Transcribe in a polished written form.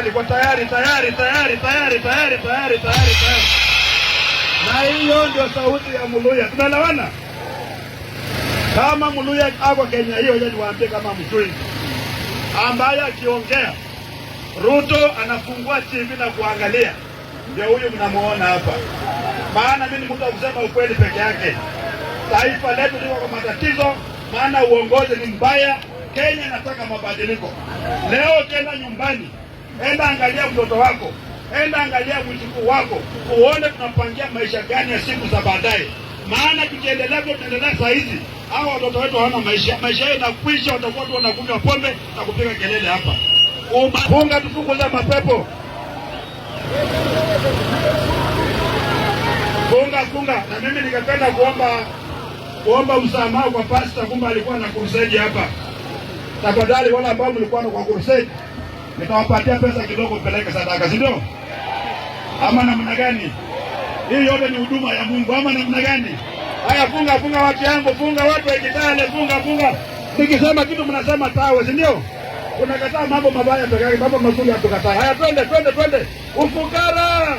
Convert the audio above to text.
tayari, kwa tayari. Na hiyo ndio sauti ya Muluya. Tunaelewana? Kama Muluya ako Kenya hiyo, je, niwaambie kama mjui ambaye akiongea Ruto anafungua TV na kuangalia, ndio huyu mnamuona hapa. Maana mimi ni mtu wa kusema ukweli peke yake. Taifa letu liko kwa matatizo, maana uongozi ni mbaya. Kenya inataka mabadiliko. Leo tena nyumbani, enda angalia mtoto wako, enda angalia mjukuu wako, uone tunapangia maisha gani ya siku za baadaye. Maana tukiendelea saa hizi, hao watoto wetu hawana maisha. Maisha yao yanakwisha, watakuwa tu wanakunywa pombe na kupiga kelele hapa. Funga tufukuza mapepo. Funga. Na mimi nikapenda kuomba msamaha kwa pastor, kumbe alikuwa na crusade hapa. Tafadhali wale ambao mlikuwa kwa crusade, nitawapatia pesa kidogo peleke sadaka, si ndio? Ama namna gani? Hii yote ni huduma ya Mungu, ama namna gani? Haya, funga watu yangu, funga watu wa Kitale, funga. Nikisema kitu mnasema tawe, si ndio? Unakataa mambo mabaya peke yake, mambo mazuri hatukataa. Haya, twende. Ufukara!